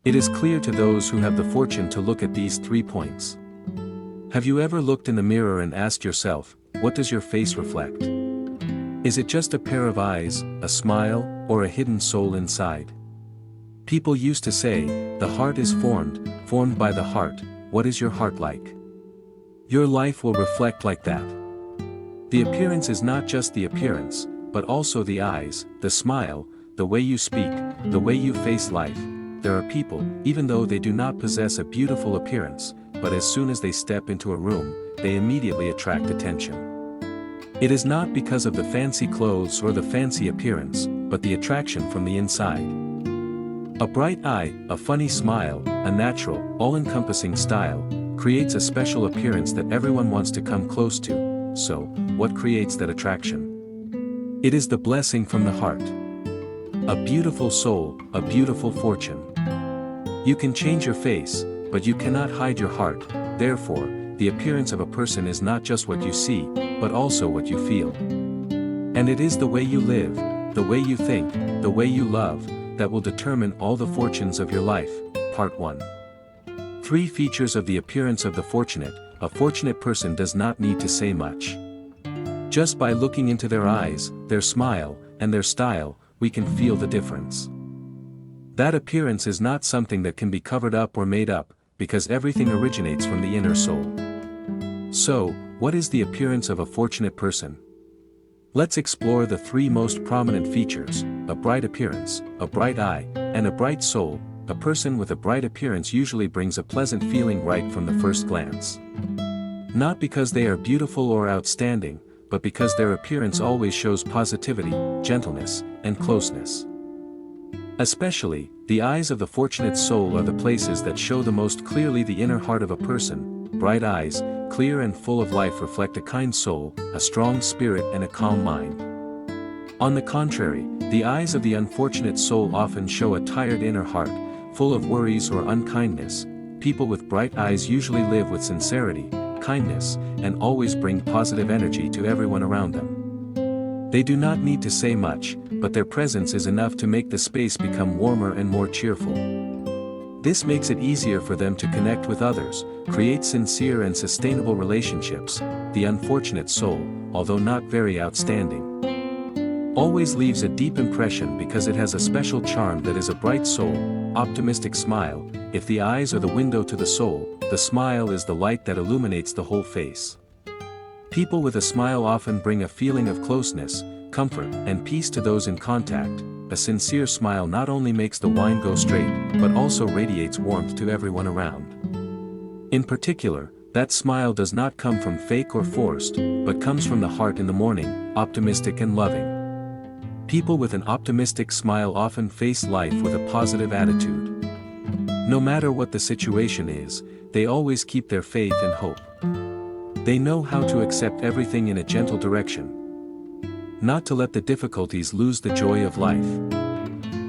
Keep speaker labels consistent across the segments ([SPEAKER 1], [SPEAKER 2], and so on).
[SPEAKER 1] It is clear to those who have the fortune to look at these 3 points. Have you ever looked in the mirror and asked yourself, what does your face reflect? Is it just a pair of eyes, a smile, or a hidden soul inside? People used to say, the heart is formed by the heart. What is your heart like? Your life will reflect like that. The appearance is not just the appearance, but also the eyes, the smile, the way you speak, the way you face life. There are people, even though they do not possess a beautiful appearance, but as soon as they step into a room, they immediately attract attention. It is not because of the fancy clothes or the fancy appearance, but the attraction from the inside. A bright eye, a funny smile, a natural, all-encompassing style, creates a special appearance that everyone wants to come close to. So, what creates that attraction? It is the blessing from the heart. A beautiful soul, a beautiful fortune. You can change your face, but you cannot hide your heart. Therefore, the appearance of a person is not just what you see, but also what you feel. And it is the way you live, the way you think, the way you love, that will determine all the fortunes of your life. Part 1. 3 features of the appearance of the fortunate. A fortunate person does not need to say much. Just by looking into their eyes, their smile, and their style, we can feel the difference. That appearance is not something that can be covered up or made up, because everything originates from the inner soul. So, what is the appearance of a fortunate person? Let's explore the 3 most prominent features: a bright appearance, a bright eye, and a bright soul. A person with a bright appearance usually brings a pleasant feeling right from the first glance. Not because they are beautiful or outstanding, but because their appearance always shows positivity, gentleness, and closeness. Especially, the eyes of the fortunate soul are the places that show the most clearly the inner heart of a person. Bright eyes, clear and full of life, reflect a kind soul, a strong spirit, and a calm mind. On the contrary, the eyes of the unfortunate soul often show a tired inner heart, full of worries or unkindness. People with bright eyes usually live with sincerity, kindness, and always bring positive energy to everyone around them. They do not need to say much, but their presence is enough to make the space become warmer and more cheerful. This makes it easier for them to connect with others, create sincere and sustainable relationships. The unfortunate soul, although not very outstanding, always leaves a deep impression because it has a special charm that is a bright soul, optimistic smile. If the eyes are the window to the soul, the smile is the light that illuminates the whole face. People with a smile often bring a feeling of closeness, comfort, and peace to those in contact. A sincere smile not only makes the wine go straight, but also radiates warmth to everyone around. In particular, that smile does not come from fake or forced, but comes from the heart in the morning, optimistic and loving. People with an optimistic smile often face life with a positive attitude. No matter what the situation is, they always keep their faith and hope. They know how to accept everything in a gentle direction, not to let the difficulties lose the joy of life.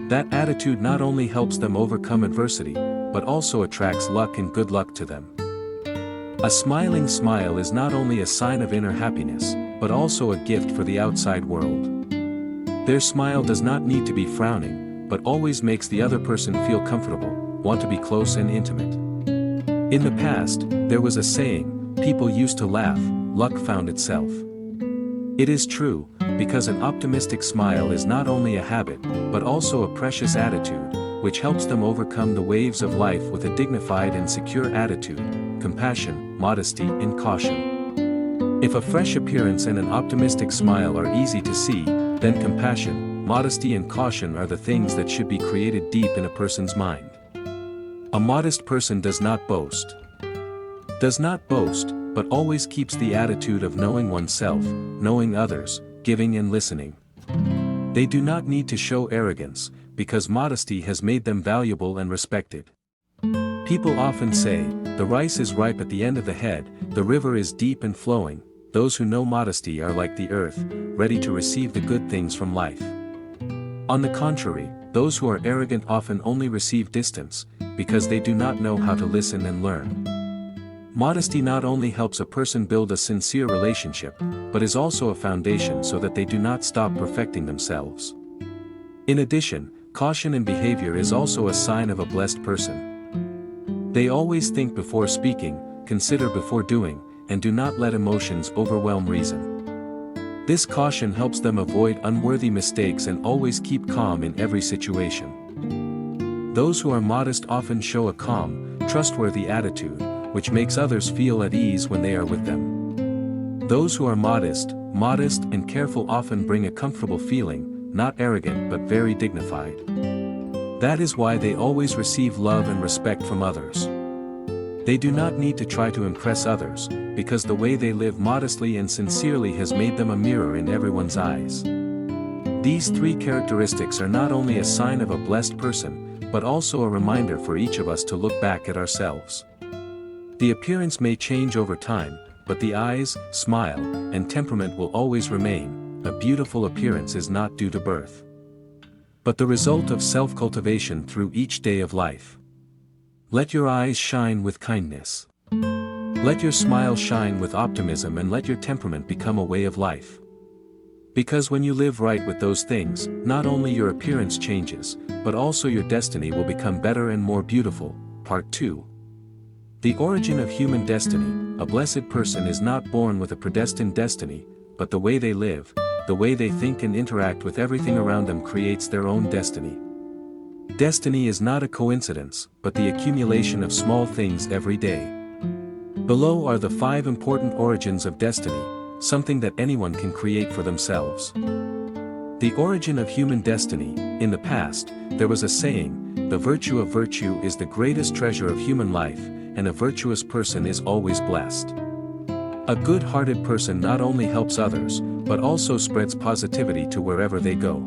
[SPEAKER 1] That attitude not only helps them overcome adversity, but also attracts luck and good luck to them. A smiling smile is not only a sign of inner happiness, but also a gift for the outside world. Their smile does not need to be frowning, but always makes the other person feel comfortable, want to be close and intimate. In the past, there was a saying, people used to laugh, luck found itself. It is true, because an optimistic smile is not only a habit, but also a precious attitude, which helps them overcome the waves of life with a dignified and secure attitude, compassion, modesty, and caution. If a fresh appearance and an optimistic smile are easy to see, then compassion, modesty, and caution are the things that should be created deep in a person's mind. A modest person does not boast, but always keeps the attitude of knowing oneself, knowing others, giving and listening. They do not need to show arrogance, because modesty has made them valuable and respected. People often say, the rice is ripe at the end of the head, the river is deep and flowing. Those who know modesty are like the earth, ready to receive the good things from life. On the contrary, those who are arrogant often only receive distance, because they do not know how to listen and learn. Modesty not only helps a person build a sincere relationship, but is also a foundation so that they do not stop perfecting themselves. In addition, caution in behavior is also a sign of a blessed person. They always think before speaking, consider before doing, and do not let emotions overwhelm reason. This caution helps them avoid unworthy mistakes and always keep calm in every situation. Those who are modest often show a calm, trustworthy attitude, which makes others feel at ease when they are with them. Those who are modest, and careful often bring a comfortable feeling, not arrogant but very dignified. That is why they always receive love and respect from others. They do not need to try to impress others, because the way they live modestly and sincerely has made them a mirror in everyone's eyes. These three characteristics are not only a sign of a blessed person, but also a reminder for each of us to look back at ourselves. The appearance may change over time, but the eyes, smile, and temperament will always remain. A beautiful appearance is not due to birth, but the result of self-cultivation through each day of life. Let your eyes shine with kindness. Let your smile shine with optimism, and let your temperament become a way of life. Because when you live right with those things, not only your appearance changes, but also your destiny will become better and more beautiful. Part 2. The origin of human destiny. A blessed person is not born with a predestined destiny, but the way they live, the way they think and interact with everything around them creates their own destiny. Destiny is not a coincidence, but the accumulation of small things every day. Below are the 5 important origins of destiny, something that anyone can create for themselves. The origin of human destiny. In the past, there was a saying, the virtue of virtue is the greatest treasure of human life, and a virtuous person is always blessed. A good-hearted person not only helps others, but also spreads positivity to wherever they go.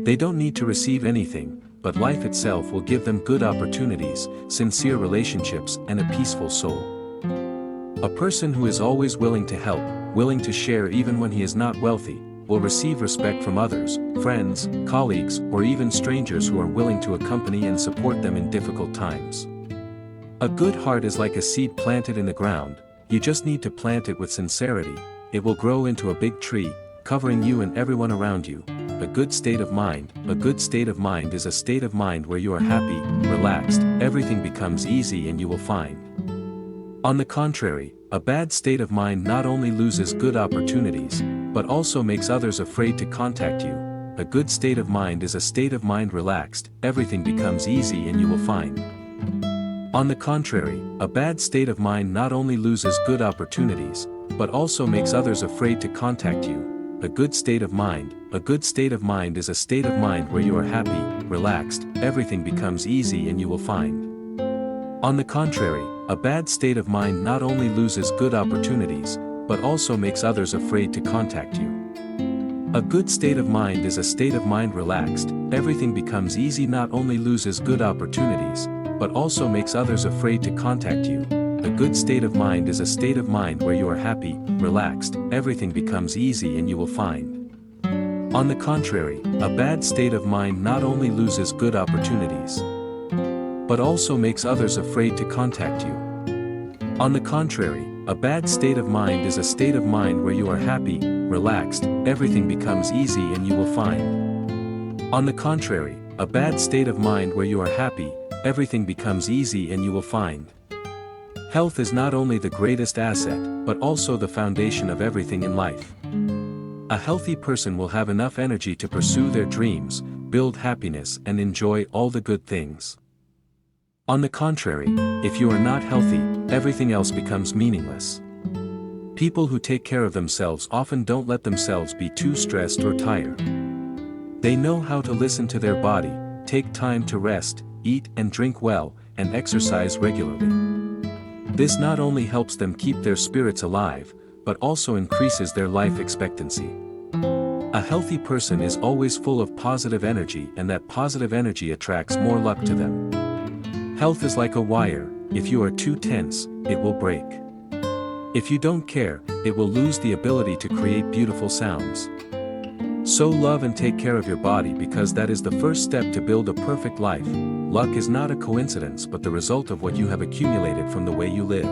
[SPEAKER 1] They don't need to receive anything, but life itself will give them good opportunities, sincere relationships, and a peaceful soul. A person who is always willing to help, willing to share even when he is not wealthy, will receive respect from others, friends, colleagues, or even strangers who are willing to accompany and support them in difficult times. A good heart is like a seed planted in the ground. You just need to plant it with sincerity. It will grow into a big tree, covering you and everyone around you. A good state of mind. A good state of mind is a state of mind where you are happy, relaxed, everything becomes easy and you will find. On the contrary, a bad state of mind not only loses good opportunities, but also makes others afraid to contact you. A good state of mind is a state of mind relaxed, everything becomes easy and you will find. On the contrary, a bad state of mind not only loses good opportunities, but also makes others afraid to contact you. A good state of mind. A good state of mind is a state of mind where you are happy, relaxed, everything becomes easy and you will find. On the contrary, a bad state of mind not only loses good opportunities, but also makes others afraid to contact you. A good state of mind is a state of mind relaxed, everything becomes easy not only loses good opportunities, but also makes others afraid to contact you. A good state of mind is a state of mind where you are happy, relaxed, everything becomes easy and you will find. On the contrary, a bad state of mind not only loses good opportunities, but also makes others afraid to contact you. On the contrary, a bad state of mind is a state of mind where you are happy, relaxed, everything becomes easy and you will find. On the contrary, a bad state of mind where you are happy, everything becomes easy and you will find. Health is not only the greatest asset, but also the foundation of everything in life. A healthy person will have enough energy to pursue their dreams, build happiness and enjoy all the good things. On the contrary, if you are not healthy, everything else becomes meaningless. People who take care of themselves often don't let themselves be too stressed or tired. They know how to listen to their body, take time to rest, eat and drink well, and exercise regularly. This not only helps them keep their spirits alive, but also increases their life expectancy. A healthy person is always full of positive energy, and that positive energy attracts more luck to them. Health is like a wire. If you are too tense, it will break. If you don't care, it will lose the ability to create beautiful sounds. So love and take care of your body, because that is the first step to build a perfect life. Luck is not a coincidence but the result of what you have accumulated from the way you live,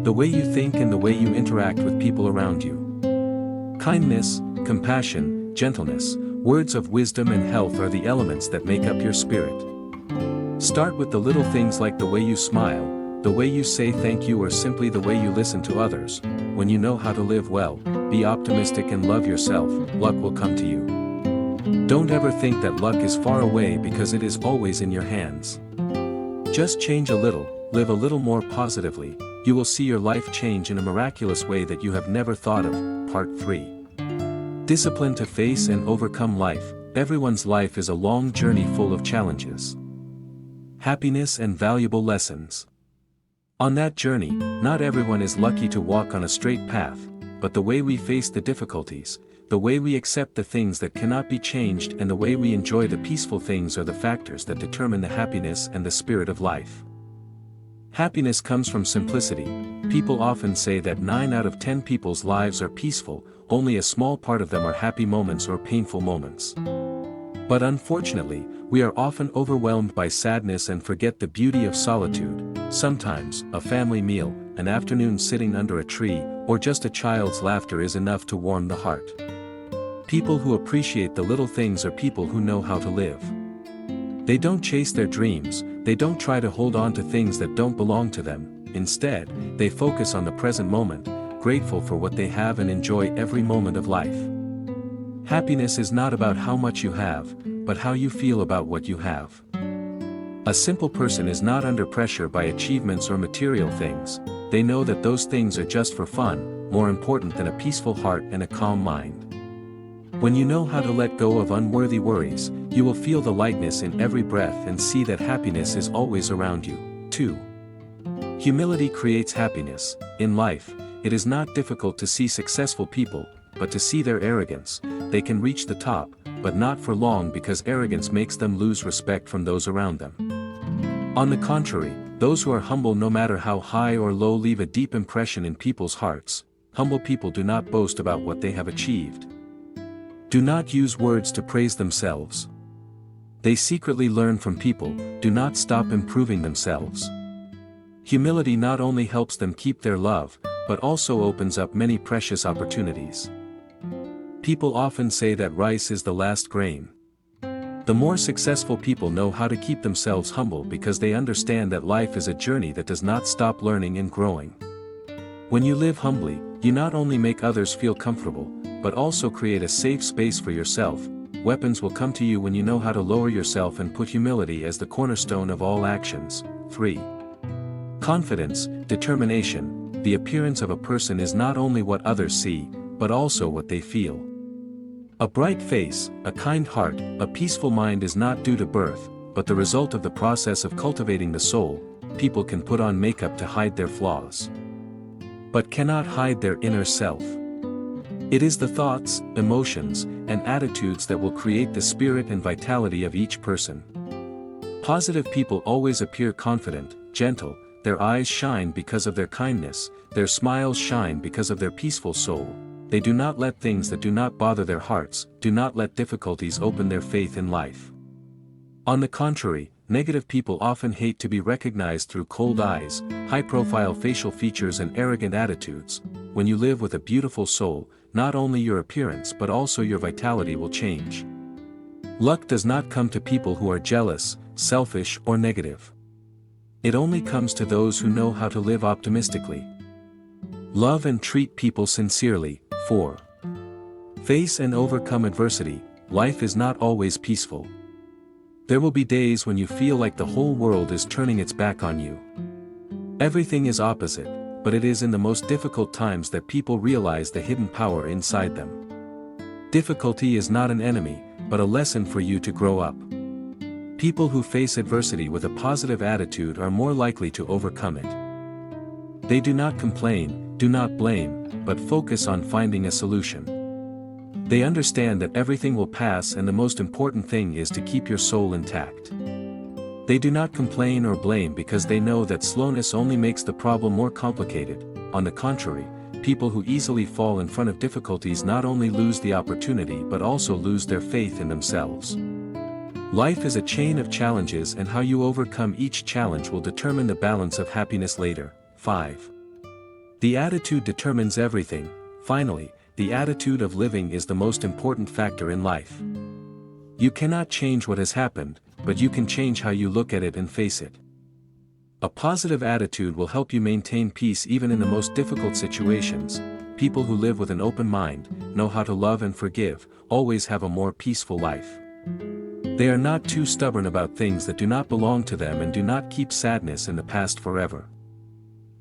[SPEAKER 1] the way you think and the way you interact with people around you. Kindness, compassion, gentleness, Words of wisdom and health are the elements that make up your spirit. Start with the little things like the way you smile, the way you say thank you, or simply the way you listen to others. When you know how to live well, be optimistic and love yourself, luck will come to you. Don't ever think that luck is far away, because it is always in your hands. Just change a little, live a little more positively, you will see your life change in a miraculous way that you have never thought of. Part 3. Discipline to face and overcome life. Everyone's life is a long journey full of challenges, happiness and valuable lessons. On that journey, not everyone is lucky to walk on a straight path, but the way we face the difficulties, the way we accept the things that cannot be changed, and the way we enjoy the peaceful things are the factors that determine the happiness and the spirit of life. Happiness comes from simplicity. People often say that 9 out of 10 people's lives are peaceful, only a small part of them are happy moments or painful moments. But unfortunately, we are often overwhelmed by sadness and forget the beauty of solitude. Sometimes, a family meal, an afternoon sitting under a tree, or just a child's laughter is enough to warm the heart. People who appreciate the little things are people who know how to live. They don't chase their dreams, they don't try to hold on to things that don't belong to them. Instead, they focus on the present moment, grateful for what they have and enjoy every moment of life. Happiness is not about how much you have, but how you feel about what you have. A simple person is not under pressure by achievements or material things. They know that those things are just for fun, more important than a peaceful heart and a calm mind. When you know how to let go of unworthy worries, you will feel the lightness in every breath and see that happiness is always around you. 2. Humility creates happiness. In life, it is not difficult to see successful people, but to see their arrogance. They can reach the top, but not for long, because arrogance makes them lose respect from those around them. On the contrary, those who are humble, no matter how high or low, leave a deep impression in people's hearts. Humble people do not boast about what they have achieved. Do not use words to praise themselves. They secretly learn from people, do not stop improving themselves. Humility not only helps them keep their love, but also opens up many precious opportunities. People often say that rice is the last grain. The more successful people know how to keep themselves humble, because they understand that life is a journey that does not stop learning and growing. When you live humbly, you not only make others feel comfortable, but also create a safe space for yourself. Weapons will come to you when you know how to lower yourself and put humility as the cornerstone of all actions. 3. Confidence, determination. The appearance of a person is not only what others see, but also what they feel. A bright face, a kind heart, a peaceful mind is not due to birth, but the result of the process of cultivating the soul. People can put on makeup to hide their flaws, but cannot hide their inner self. It is the thoughts, emotions, and attitudes that will create the spirit and vitality of each person. Positive people always appear confident, gentle, their eyes shine because of their kindness, their smiles shine because of their peaceful soul. They do not let things that do not bother their hearts, do not let difficulties open their faith in life. On the contrary, negative people often hate to be recognized through cold eyes, high-profile facial features, and arrogant attitudes. When you live with a beautiful soul, not only your appearance but also your vitality will change. Luck does not come to people who are jealous, selfish, or negative. It only comes to those who know how to live optimistically. Love and treat people sincerely. 4. Face and overcome adversity. Life is not always peaceful. There will be days when you feel like the whole world is turning its back on you. Everything is opposite, but it is in the most difficult times that people realize the hidden power inside them. Difficulty is not an enemy, but a lesson for you to grow up. People who face adversity with a positive attitude are more likely to overcome it. They do not complain, do not blame, but focus on finding a solution. They understand that everything will pass, and the most important thing is to keep your soul intact. They do not complain or blame because they know that slowness only makes the problem more complicated. On the contrary, people who easily fall in front of difficulties not only lose the opportunity but also lose their faith in themselves. Life is a chain of challenges, and how you overcome each challenge will determine the balance of happiness later. 5. The attitude determines everything. Finally, the attitude of living is the most important factor in life. You cannot change what has happened, but you can change how you look at it and face it. A positive attitude will help you maintain peace even in the most difficult situations. People who live with an open mind, know how to love and forgive, always have a more peaceful life. They are not too stubborn about things that do not belong to them and do not keep sadness in the past forever.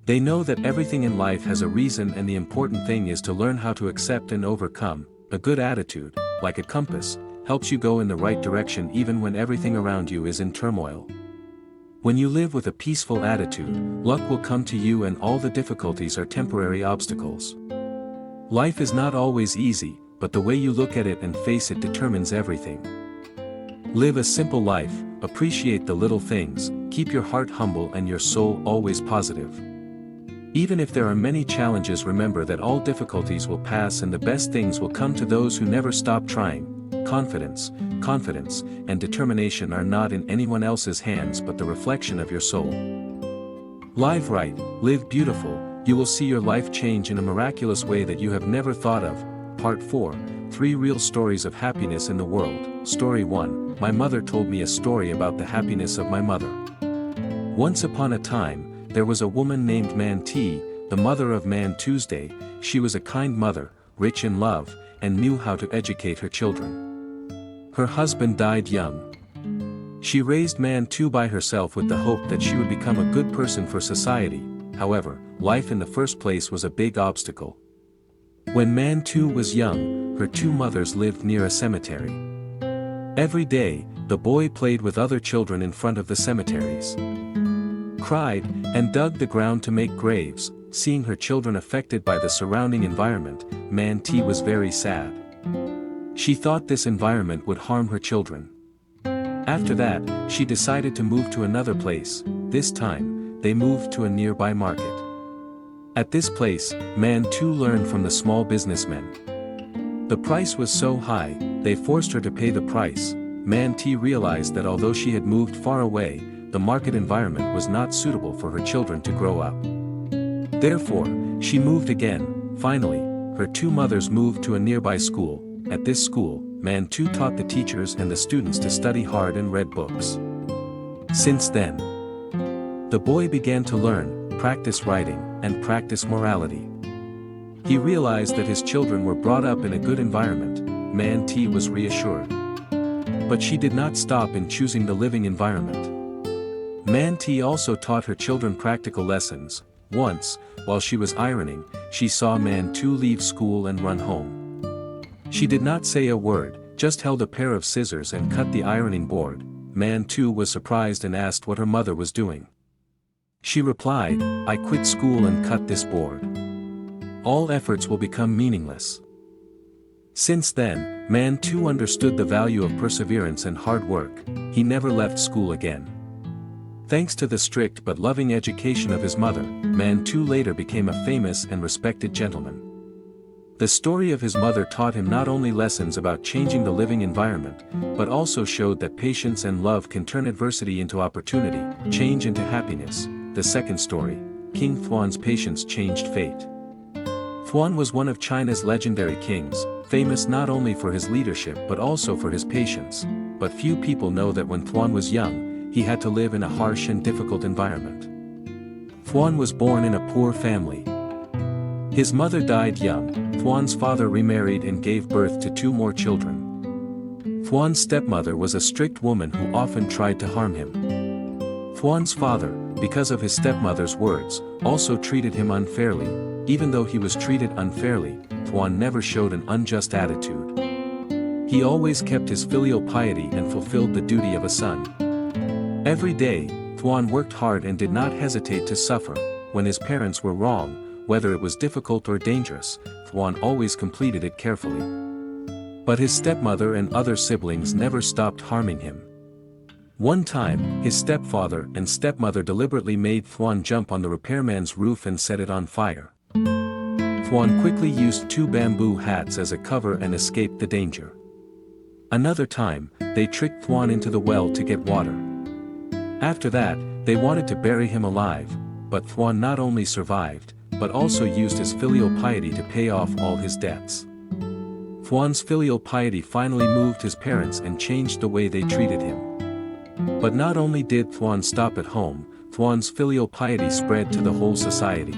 [SPEAKER 1] They know that everything in life has a reason, and the important thing is to learn how to accept and overcome. A good attitude, like a compass, helps you go in the right direction even when everything around you is in turmoil. When you live with a peaceful attitude, luck will come to you and all the difficulties are temporary obstacles. Life is not always easy, but the way you look at it and face it determines everything. Live a simple life, appreciate the little things, keep your heart humble and your soul always positive. Even if there are many challenges, remember that all difficulties will pass and the best things will come to those who never stop trying. Confidence, and determination are not in anyone else's hands but the reflection of your soul. Live right, live beautiful, you will see your life change in a miraculous way that you have never thought of. Part 4, 3 Real Stories of Happiness in the World. Story 1, My mother told me a story about the happiness of my mother. Once upon a time, there was a woman named Man-T, the mother of Man-Tuesday. She was a kind mother, rich in love, and knew how to educate her children. Her husband died young. She raised Man-Tu by herself with the hope that she would become a good person for society. However, life in the first place was a big obstacle. When Man-Tu was young, her 2 mothers lived near a cemetery. Every day, the boy played with other children in front of the cemeteries, cried, and dug the ground to make graves. Seeing her children affected by the surrounding environment, Man-T was very sad. She thought this environment would harm her children. After that, she decided to move to another place. This time, they moved to a nearby market. At this place, Man-Tu learned from the small businessmen. The price was so high, they forced her to pay the price. Man-T realized that although she had moved far away, the market environment was not suitable for her children to grow up. Therefore, she moved again. Finally, her 2 mothers moved to a nearby school. At this school, Man-Tu taught the teachers and the students to study hard and read books. Since then, the boy began to learn, practice writing, and practice morality. He realized that his children were brought up in a good environment. Man-T was reassured. But she did not stop in choosing the living environment. Man-T also taught her children practical lessons. Once, while she was ironing, she saw Man-Tu leave school and run home. She did not say a word, just held a pair of scissors and cut the ironing board. Man-Tu was surprised and asked what her mother was doing. She replied, "I quit school and cut this board. All efforts will become meaningless." Since then, Man-Tu understood the value of perseverance and hard work. He never left school again. Thanks to the strict but loving education of his mother, Man-Tu later became a famous and respected gentleman. The story of his mother taught him not only lessons about changing the living environment, but also showed that patience and love can turn adversity into opportunity, change into happiness. The second story, King Thuan's patience changed fate. Thuan was one of China's legendary kings, famous not only for his leadership but also for his patience. But few people know that when Thuan was young, he had to live in a harsh and difficult environment. Thuan was born in a poor family. His mother died young. Thuan's father remarried and gave birth to 2 more children. Thuan's stepmother was a strict woman who often tried to harm him. Thuan's father, because of his stepmother's words, also treated him unfairly. Even though he was treated unfairly, Thuan never showed an unjust attitude. He always kept his filial piety and fulfilled the duty of a son. Every day, Thuan worked hard and did not hesitate to suffer. When his parents were wrong, whether it was difficult or dangerous, Thuan always completed it carefully. But his stepmother and other siblings never stopped harming him. One time, his stepfather and stepmother deliberately made Thuan jump on the repairman's roof and set it on fire. Thuan quickly used 2 bamboo hats as a cover and escaped the danger. Another time, they tricked Thuan into the well to get water. After that, they wanted to bury him alive, but Thuan not only survived, but also used his filial piety to pay off all his debts. Thuan's filial piety finally moved his parents and changed the way they treated him. But not only did Thuan stop at home, Thuan's filial piety spread to the whole society.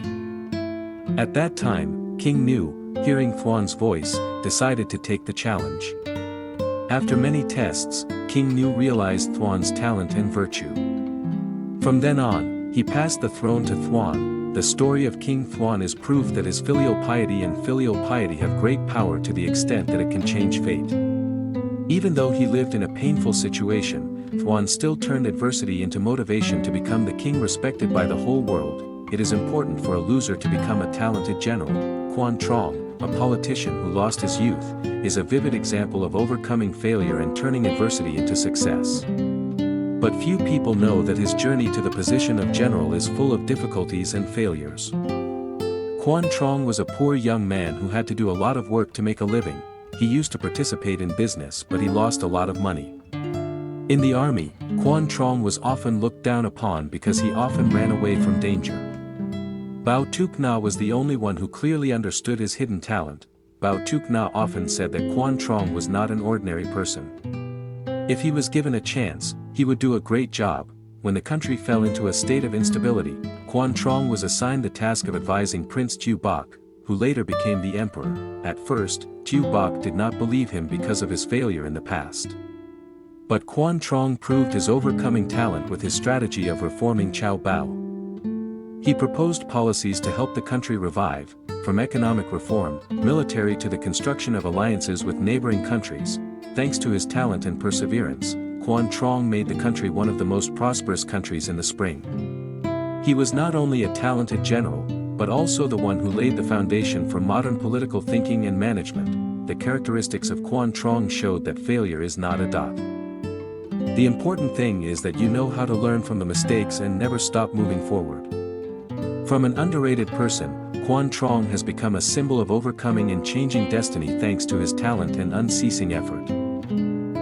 [SPEAKER 1] At that time, King Nu, hearing Thuan's voice, decided to take the challenge. After many tests, King Nu realized Thuan's talent and virtue. From then on, he passed the throne to Thuan. The story of King Thuan is proof that his filial piety and filial piety have great power to the extent that it can change fate. Even though he lived in a painful situation, Thuan still turned adversity into motivation to become the king respected by the whole world. It is important for a loser to become a talented general. Quan Trong, a politician who lost his youth, is a vivid example of overcoming failure and turning adversity into success. But few people know that his journey to the position of general is full of difficulties and failures. Quan Trong was a poor young man who had to do a lot of work to make a living. He used to participate in business but he lost a lot of money. In the army, Quan Trong was often looked down upon because he often ran away from danger. Bao Tuk Na was the only one who clearly understood his hidden talent. Bao Tuk Na often said that Quan Trong was not an ordinary person. If he was given a chance, he would do a great job. When the country fell into a state of instability, Quan Trong was assigned the task of advising Prince Tu Bok, who later became the emperor. At first, Tu Bok did not believe him because of his failure in the past. But Quan Trong proved his overcoming talent with his strategy of reforming Chao Bao. He proposed policies to help the country revive, from economic reform, military to the construction of alliances with neighboring countries. Thanks to his talent and perseverance, Quan Trong made the country one of the most prosperous countries in the spring. He was not only a talented general, but also the one who laid the foundation for modern political thinking and management. The characteristics of Quan Trong showed that failure is not a dot. The important thing is that you know how to learn from the mistakes and never stop moving forward. From an underrated person, Quan Trong has become a symbol of overcoming and changing destiny thanks to his talent and unceasing effort.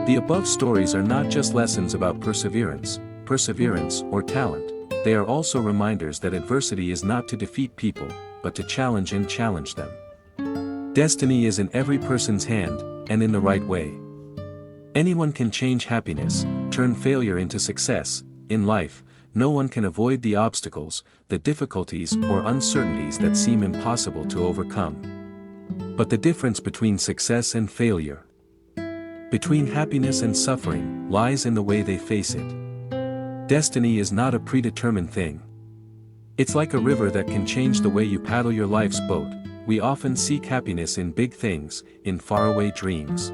[SPEAKER 1] The above stories are not just lessons about perseverance, or talent. They are also reminders that adversity is not to defeat people, but to challenge them. Destiny is in every person's hand, and in the right way. Anyone can change happiness, turn failure into success. In life, no one can avoid the obstacles, the difficulties or uncertainties that seem impossible to overcome. But the difference between success and failure, between happiness and suffering, lies in the way they face it. Destiny is not a predetermined thing. It's like a river that can change the way you paddle your life's boat. We often seek happiness in big things, in faraway dreams.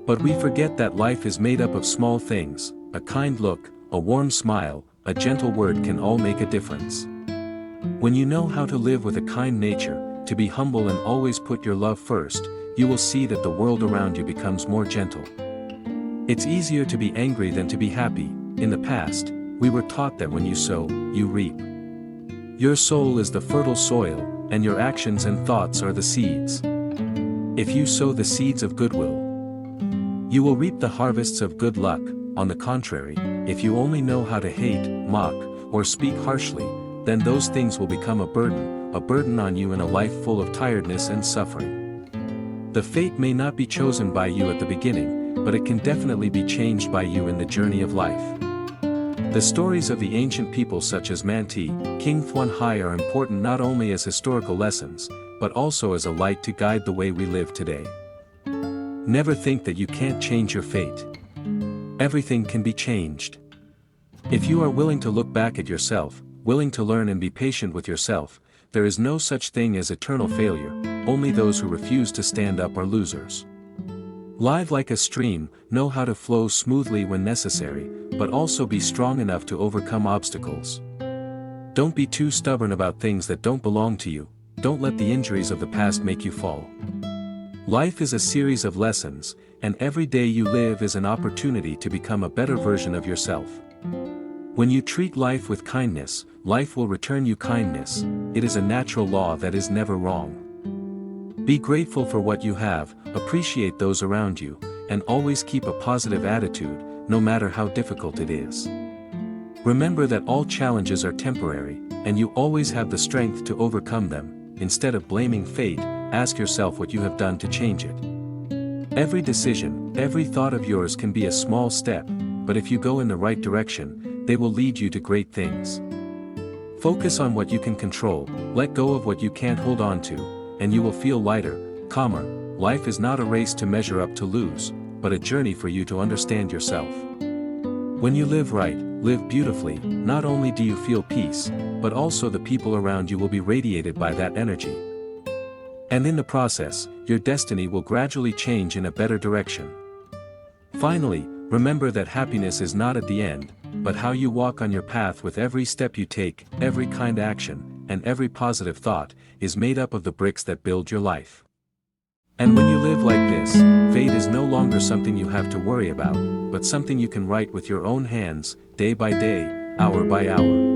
[SPEAKER 1] But we forget that life is made up of small things. A kind look, a warm smile, a gentle word can all make a difference. When you know how to live with a kind nature, to be humble and always put your love first, you will see that the world around you becomes more gentle. It's easier to be angry than to be happy. In the past, we were taught that when you sow, you reap. Your soul is the fertile soil, and your actions and thoughts are the seeds. If you sow the seeds of goodwill, you will reap the harvests of good luck. On the contrary, if you only know how to hate, mock, or speak harshly, then those things will become a burden on you in a life full of tiredness and suffering. The fate may not be chosen by you at the beginning, but it can definitely be changed by you in the journey of life. The stories of the ancient people such as Manti, King Thuan Hai are important not only as historical lessons, but also as a light to guide the way we live today. Never think that you can't change your fate. Everything can be changed. If you are willing to look back at yourself, willing to learn and be patient with yourself, there is no such thing as eternal failure. Only those who refuse to stand up are losers. Live like a stream, know how to flow smoothly when necessary, but also be strong enough to overcome obstacles. Don't be too stubborn about things that don't belong to you. Don't let the injuries of the past make you fall. Life is a series of lessons, and every day you live is an opportunity to become a better version of yourself. When you treat life with kindness, life will return you kindness. It is a natural law that is never wrong. Be grateful for what you have, appreciate those around you, and always keep a positive attitude, no matter how difficult it is. Remember that all challenges are temporary, and you always have the strength to overcome them. Instead of blaming fate, ask yourself what you have done to change it. Every decision, every thought of yours can be a small step, but if you go in the right direction, they will lead you to great things. Focus on what you can control, let go of what you can't hold on to, and you will feel lighter, calmer. Life is not a race to measure up to lose, but a journey for you to understand yourself. When you live right, live beautifully, not only do you feel peace, but also the people around you will be radiated by that energy. And in the process, your destiny will gradually change in a better direction. Finally, remember that happiness is not at the end, but how you walk on your path. With every step you take, every kind action, and every positive thought, is made up of the bricks that build your life. And when you live like this, fate is no longer something you have to worry about, but something you can write with your own hands, day by day, hour by hour.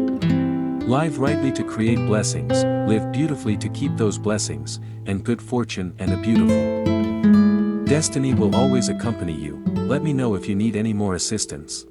[SPEAKER 1] Live rightly to create blessings, live beautifully to keep those blessings, and good fortune and a beautiful destiny will always accompany you. Let me know if you need any more assistance.